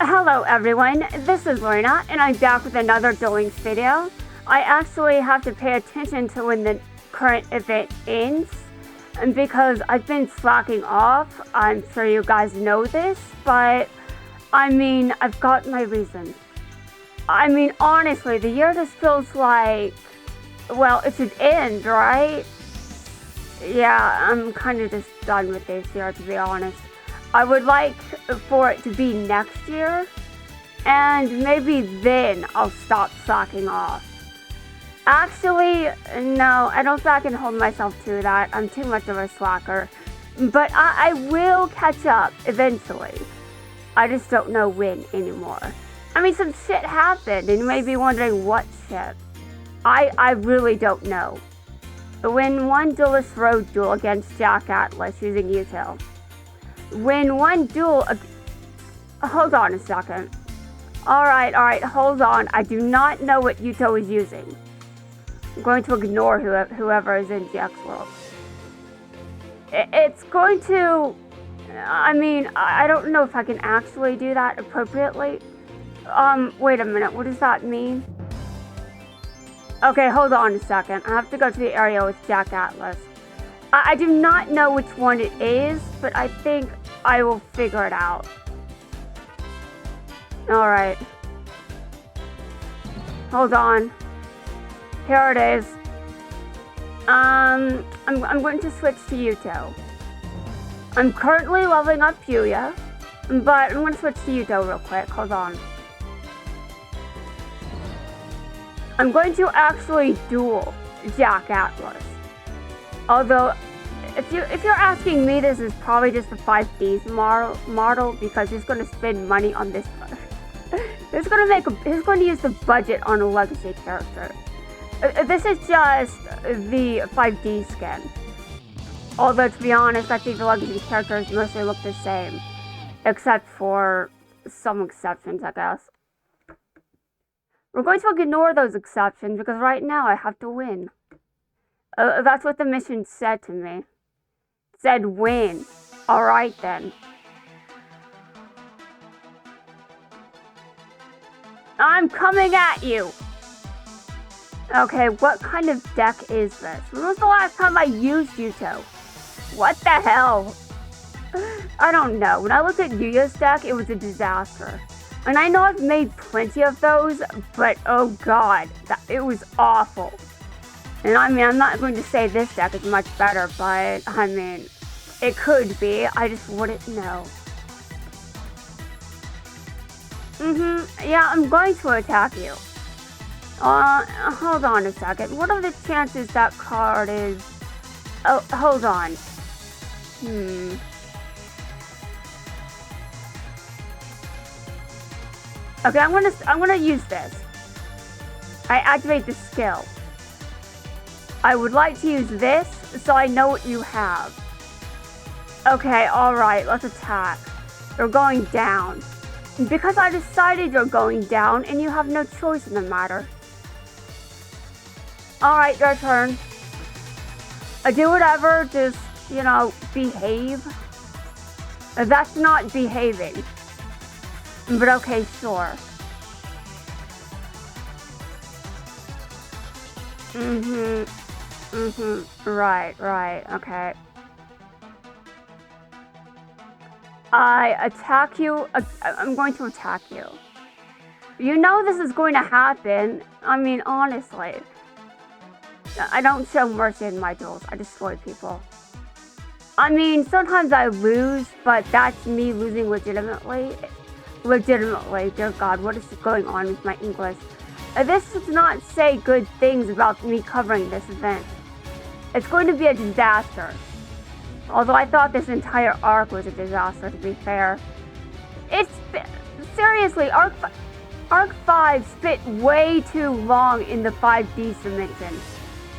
Hello everyone, this is Lorna and I'm back with another Duelist video. I actually have to pay attention to when the current event ends because I've been slacking off. I'm sure you guys know this, but I've got my reasons. Honestly, the year just feels like, well, it should end, right? Yeah, I'm kind of just done with this year, to be honest. I would like for it to be next year, and maybe then I'll stop slacking off. Actually, no, I don't think I can hold myself to that. I'm too much of a slacker. But I will catch up eventually. I just don't know when anymore. Some shit happened, and you may be wondering what shit. I really don't know. When one duelist rode duel against Jack Atlas using Util. When one duel... hold on a second. Alright, hold on. I do not know what Util is using. I'm going to ignore whoever is in GX World. It's going to... I don't know if I can actually do that appropriately. Wait a minute. What does that mean? Okay, hold on a second. I have to go to the area with Jack Atlas. I do not know which one it is, but I think I will figure it out. Alright. Hold on. Here it is. I'm going to switch to Yuto. I'm currently leveling up Yuya, but I'm going to switch to Yuto real quick. Hold on. I'm going to actually duel Jack Atlas. Although, if you're asking me, this is probably just the 5Ds model because he's going to spend money on this. He's going to use the budget on a legacy character. This is just the 5D skin. Although, to be honest, I think the legacy characters mostly look the same, except for some exceptions, I guess. We're going to ignore those exceptions because right now I have to win. That's what the mission said to me. It said win. Alright then. I'm coming at you! Okay, what kind of deck is this? When was the last time I used Yuto? What the hell? I don't know. When I looked at Yuya's deck, it was a disaster. And I know I've made plenty of those, but oh god, it was awful. And I'm not going to say this deck is much better, but it could be. I just wouldn't know. Yeah, I'm going to attack you. Hold on a second. What are the chances that card is... Oh, hold on. Okay, I'm gonna use this. I activate the skill. I would like to use this so I know what you have. Okay, alright, let's attack. You're going down. Because I decided you're going down and you have no choice in the matter. Alright, your turn. Do whatever, just, behave. That's not behaving. But okay, sure. Right, okay. I attack you. I'm going to attack you. You know this is going to happen. Honestly. I don't show mercy in my duels. I destroy people. Sometimes I lose, but that's me losing legitimately. Legitimately, dear God, what is going on with my English? This does not say good things about me covering this event. It's going to be a disaster. Although I thought this entire arc was a disaster, to be fair. Seriously, Arc 5 spent way too long in the 5D dimension.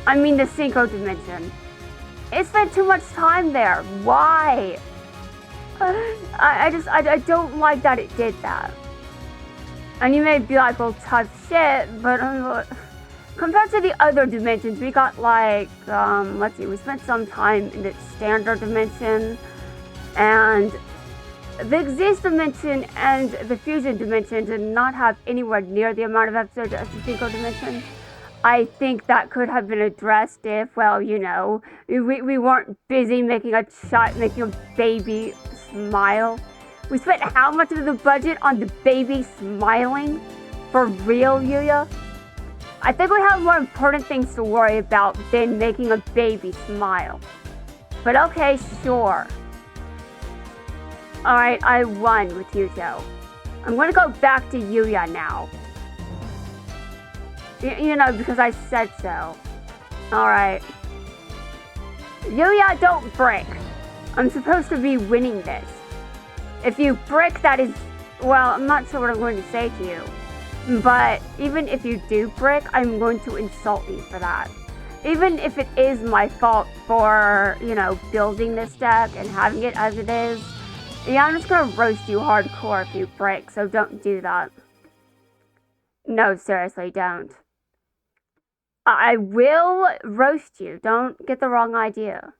The Synchro dimension. It spent too much time there. Why? I don't like that it did that. And you may be like, well, tough shit, but compared to the other dimensions, we got let's see, we spent some time in the standard dimension, and The exist dimension and the fusion dimension did not have anywhere near the amount of episodes as the single dimension. I think that could have been addressed if, well, you know, we weren't busy making a baby smile. We spent how much of the budget on the baby smiling? For real, Yuya? I think we have more important things to worry about than making a baby smile. But okay, sure. Alright, I won with Yuzo. I'm gonna go back to Yuya now. You know, because I said so. Alright. Yuya, don't brick. I'm supposed to be winning this. If you brick, that is... Well, I'm not sure what I'm going to say to you. But even if you do brick, I'm going to insult you for that. Even if it is my fault for, you know, building this deck and having it as it is. Yeah, I'm just gonna roast you hardcore if you brick, so don't do that. No, seriously, don't. I will roast you. Don't get the wrong idea.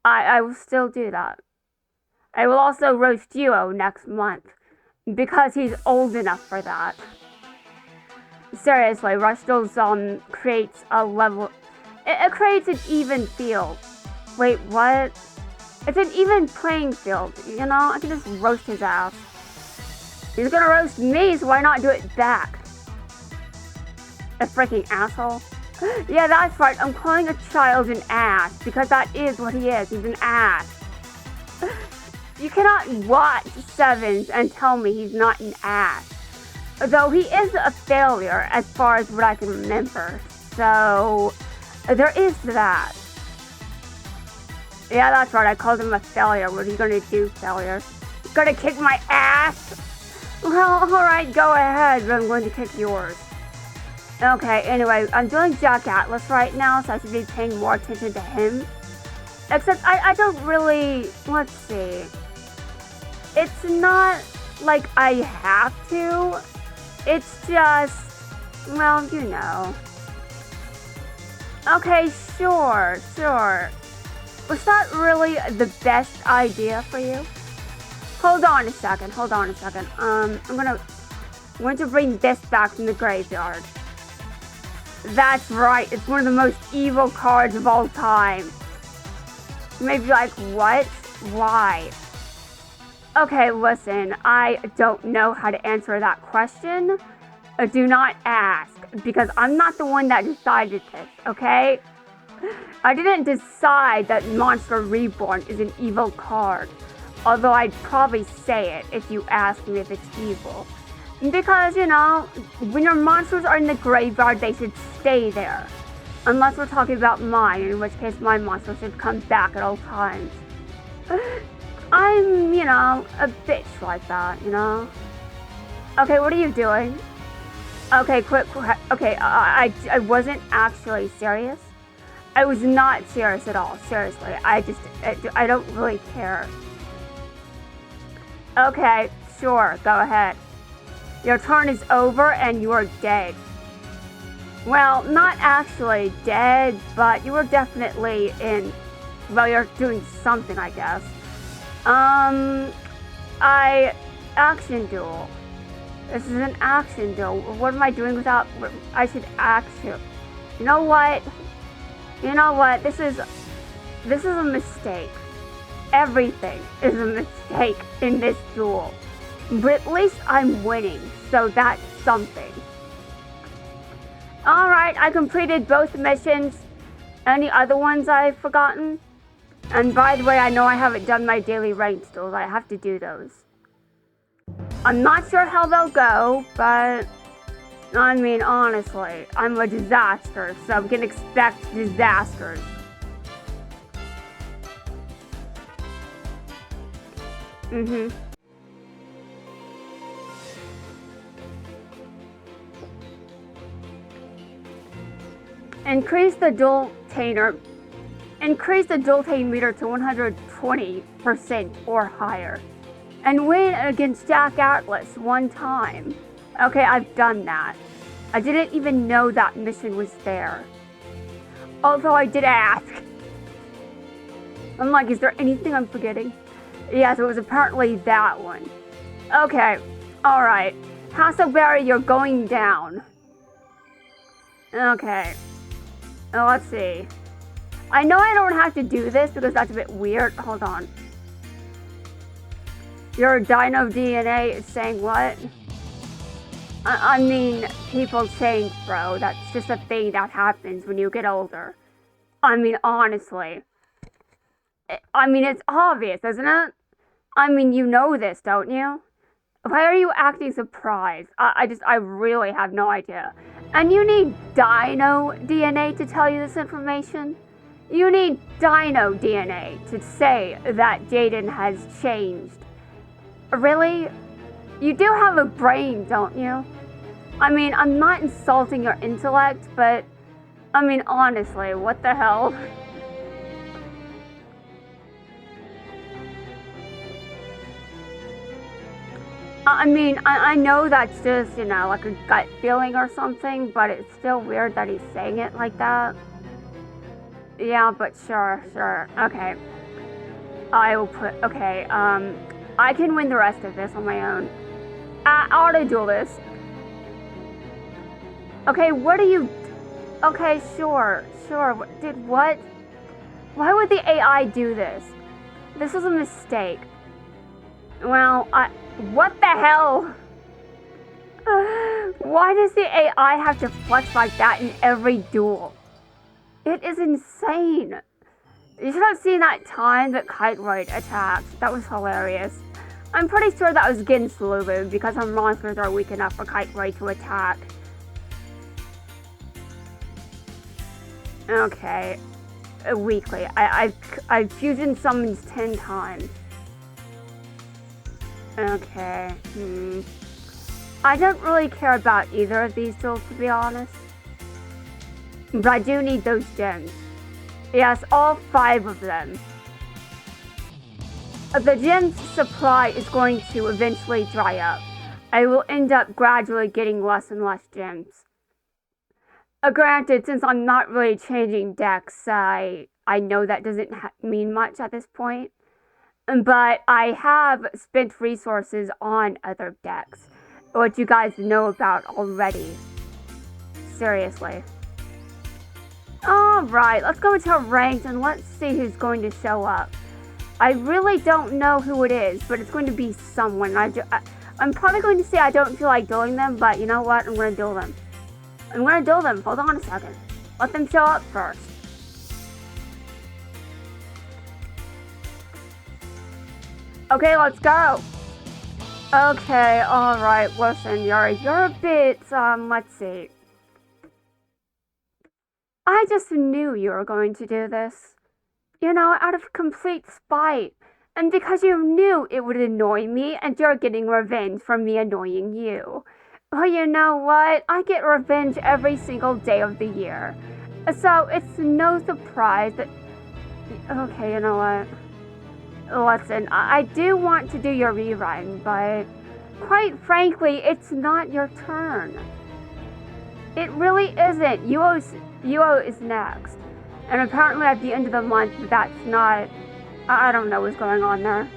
I will still do that. I will also roast Duo next month. Because he's old enough for that. Seriously, Rush Duel creates a level... It creates an even field. Wait, what? It's an even playing field. You know, I can just roast his ass. He's gonna roast me, so why not do it back? A freaking asshole. Yeah, that's right. I'm calling a child an ass. Because that is what he is. He's an ass. You cannot watch Sevens and tell me he's not an ass. Though he is a failure as far as what I can remember. So, there is that. Yeah, that's right. I called him a failure. What are you gonna do, failure? You're gonna kick my ass? Well, alright, go ahead, but I'm going to kick yours. Okay, anyway, I'm doing Jack Atlas right now, so I should be paying more attention to him. Except, I don't really... Let's see. It's not like I have to. It's just... Well, you know. Okay, sure. Was that really the best idea for you? Hold on a second. I'm going to bring this back from the graveyard. That's right, it's one of the most evil cards of all time. You may be like, what? Why? Okay, listen, I don't know how to answer that question. Do not ask, because I'm not the one that decided this, okay? I didn't decide that Monster Reborn is an evil card, although I'd probably say it if you ask me if it's evil. Because, you know, when your monsters are in the graveyard, they should stay there. Unless we're talking about mine, in which case my monster should come back at all times. I'm, you know, a bitch like that, you know? Okay, what are you doing? Okay, quick. Okay, I wasn't actually serious. I was not serious at all, seriously. I don't really care. Okay, sure, go ahead. Your turn is over and you are dead. Well, not actually dead, but you were definitely in... Well, you're doing something, I guess. Action duel. This is an action duel. What am I doing without... I should action... You know what? This is a mistake. Everything is a mistake in this duel. But at least I'm winning, so that's something. Alright, I completed both missions. Any other ones I've forgotten? And by the way, I know I haven't done my daily ranked duels. I have to do those. I'm not sure how they'll go, but... I mean, honestly, I'm a disaster, so we can expect disasters. Increase the dual tane meter to 120% or higher. And win against Jack Atlas one time. Okay, I've done that. I didn't even know that mission was there. Although I did ask. I'm like, is there anything I'm forgetting? Yes, it was apparently that one. Okay, alright. Hasselberry, you're going down. Okay. Let's see. I know I don't have to do this because that's a bit weird. Hold on. Your dino DNA is saying what? I mean, people change, bro. That's just a thing that happens when you get older. I mean, honestly. I mean, it's obvious, isn't it? I mean, you know this, don't you? Why are you acting surprised? I really have no idea. And you need dino DNA to tell you this information? You need dino DNA to say that Jaden has changed. Really? You do have a brain, don't you? I mean, I'm not insulting your intellect, but I mean, honestly, what the hell? I mean, I know that's just, you know, like a gut feeling or something, but it's still weird that he's saying it like that. Yeah, but sure. Okay. I will put, okay, I can win the rest of this on my own. Auto-duelist. Okay, what are you... Okay, sure. Did what? Why would the AI do this? This was a mistake. Well, what the hell? Why does the AI have to flex like that in every duel? It is insane. You should have seen that time that Kite Ride attacked. That was hilarious. I'm pretty sure that was getting slowed because our monsters are weak enough for Kite Ride to attack. Okay. Weakly. I've fusion summons 10 times. Okay. I don't really care about either of these duels, to be honest. But I do need those gems. Yes, all 5 of them. The gem supply is going to eventually dry up. I will end up gradually getting less and less gems. Granted, since I'm not really changing decks, I know that doesn't mean much at this point. But I have spent resources on other decks, which you guys know about already. Seriously. Alright, let's go into ranked and let's see who's going to show up. I really don't know who it is, but it's going to be someone. I'm probably going to say I don't feel like dueling them, but you know what? I'm going to duel them. Hold on a second. Let them show up first. Okay, let's go. Okay, alright, listen, you're a bit, let's see. I just knew you were going to do this. You know, out of complete spite. And because you knew it would annoy me and you're getting revenge for me annoying you. Well, you know what? I get revenge every single day of the year. So it's no surprise that... Okay, you know what? Listen, I do want to do your rerun, but quite frankly, it's not your turn. It really isn't. Yuo is next. And apparently at the end of the month, that's not... I don't know what's going on there.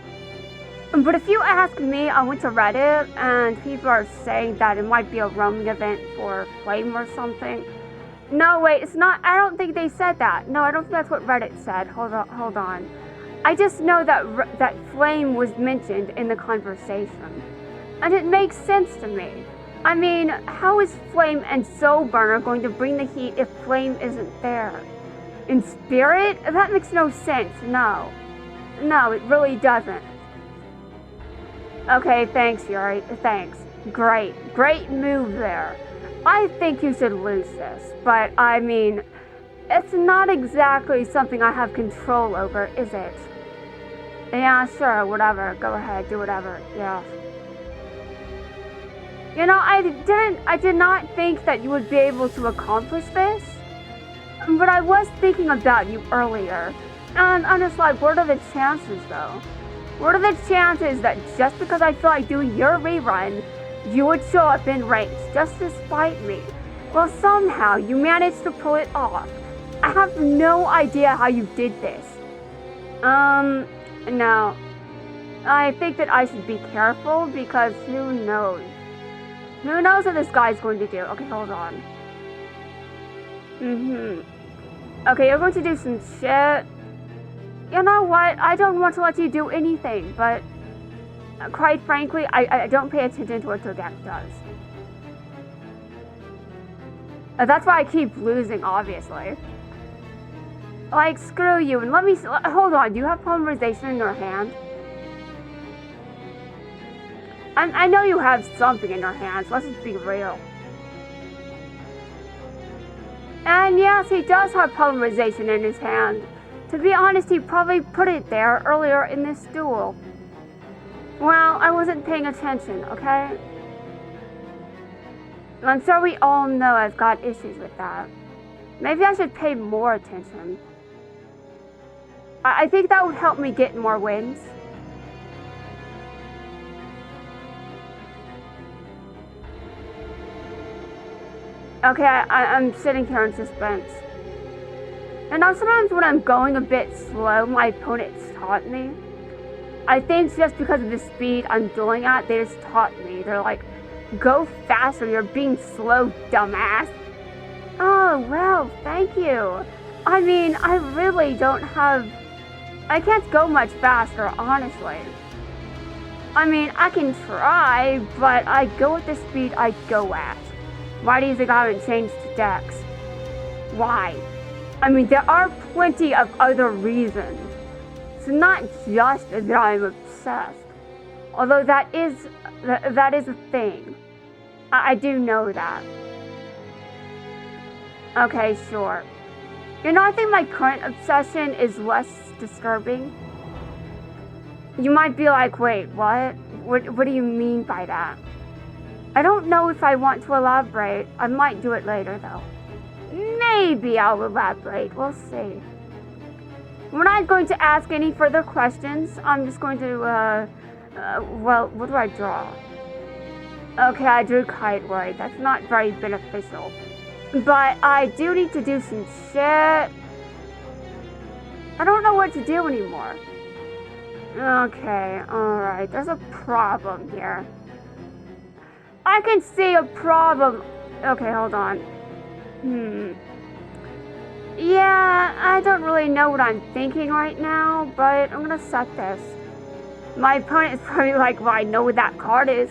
But if you ask me, I went to Reddit, and people are saying that it might be a roaming event for Flame or something. No, wait, it's not... I don't think they said that. No, I don't think that's what Reddit said. Hold on. I just know that Flame was mentioned in the conversation. And it makes sense to me. I mean, how is Flame and Soul Burner going to bring the heat if Flame isn't there? In spirit? That makes no sense, no. No, it really doesn't. Okay, thanks, Yuri. Thanks. Great move there. I think you should lose this, but I mean, it's not exactly something I have control over, is it? Yeah, sure, whatever. Go ahead, do whatever. Yeah. You know, I did not think that you would be able to accomplish this. But I was thinking about you earlier. And I'm just like, what are the chances, though? What are the chances that just because I feel like doing your rerun, you would show up in ranks just to spite me? Well, somehow you managed to pull it off. I have no idea how you did this. No. I think that I should be careful because who knows? Who knows what this guy's going to do? Okay, hold on. Okay, you're going to do some shit. You know what? I don't want to let you do anything, but quite frankly, I don't pay attention to what your deck does. That's why I keep losing, obviously. Like, screw you, and let me... Hold on, do you have polymerization in your hand? I know you have something in your hands, let's just be real. And yes, he does have polymerization in his hand. To be honest, he probably put it there earlier in this duel. Well, I wasn't paying attention, okay? I'm sure we all know I've got issues with that. Maybe I should pay more attention. I think that would help me get more wins. Okay, I'm sitting here in suspense. And now sometimes when I'm going a bit slow, my opponents taunt me. I think just because of the speed I'm dueling at, they just taunt me. They're like, go faster, you're being slow, dumbass. Oh, well, thank you. I mean, I really don't have... I can't go much faster, honestly. I mean, I can try, but I go at the speed I go at. Why do you think I haven't changed decks? Why? I mean, there are plenty of other reasons. It's not just that I'm obsessed. Although that is a thing. I do know that. Okay, sure. You know, I think my current obsession is less disturbing. You might be like, wait, what? What do you mean by that? I don't know if I want to elaborate. I might do it later, though. Maybe I'll elaborate. We'll see. We're not going to ask any further questions. I'm just going to, well, what do I draw? Okay, I drew Kite Word. That's not very beneficial. But I do need to do some shit. I don't know what to do anymore. Okay, alright. There's a problem here. I can see a problem. Okay, hold on. Yeah, I don't really know what I'm thinking right now, but I'm gonna set this. My opponent is probably like, well, I know what that card is.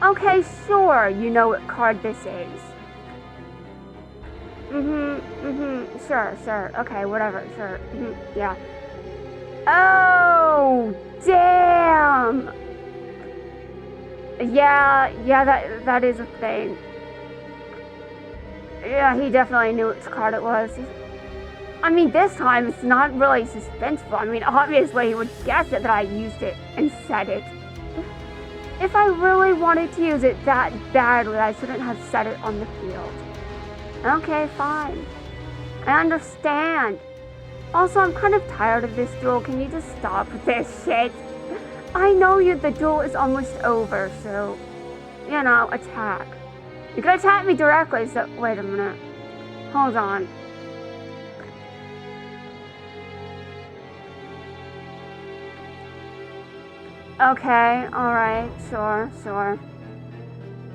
Okay, sure, you know what card this is. Sure, okay, whatever, sure, yeah. Oh, damn! Yeah, that is a thing. Yeah, he definitely knew which card it was. I mean, this time it's not really suspenseful. I mean, obviously he would guess it that I used it and said it. If I really wanted to use it that badly, I shouldn't have said it on the field. Okay, fine. I understand. Also, I'm kind of tired of this duel. Can you just stop with this shit? I know the duel is almost over, so, you know, attack. You can attack me directly, so, wait a minute. Hold on. Okay, alright, sure.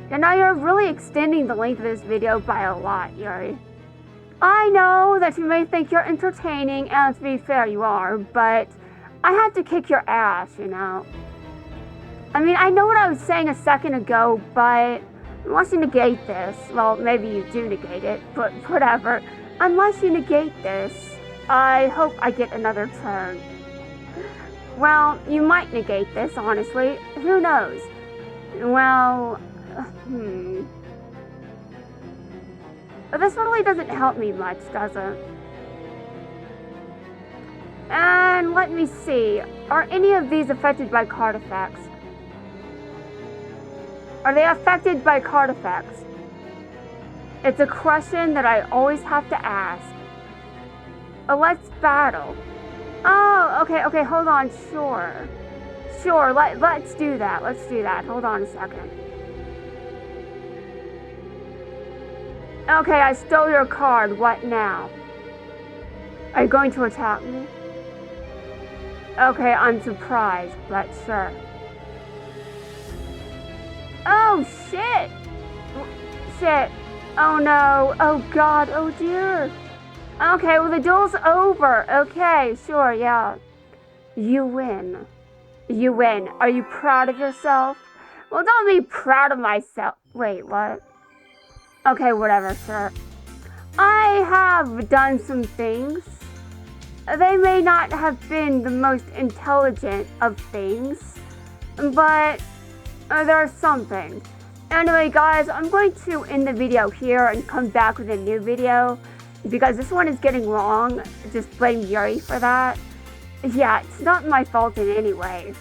You know, you're really extending the length of this video by a lot, Yuri. I know that you may think you're entertaining, and to be fair, you are, but I had to kick your ass, you know. I mean, I know what I was saying a second ago, but unless you negate this, well, maybe you do negate it, but whatever. Unless you negate this, I hope I get another turn. Well, you might negate this, honestly. Who knows? Well, This really doesn't help me much, does it? And let me see. Are any of these affected by card effects? Are they affected by card effects? It's a question that I always have to ask. Let's battle. Oh, okay, hold on, sure. Sure, let's do that, hold on a second. Okay, I stole your card, what now? Are you going to attack me? Okay, I'm surprised, but sure. Oh, shit! Shit. Oh no. Oh god. Oh dear. Okay, well the duel's over. Okay, sure, yeah. You win. You win. Are you proud of yourself? Well, don't be proud of myself. Wait, what? Okay, whatever, sure. I have done some things. They may not have been the most intelligent of things, but there are some things. Anyway, guys, I'm going to end the video here and come back with a new video because this one is getting long. Just blame Yuri for that. Yeah, it's not my fault in any way.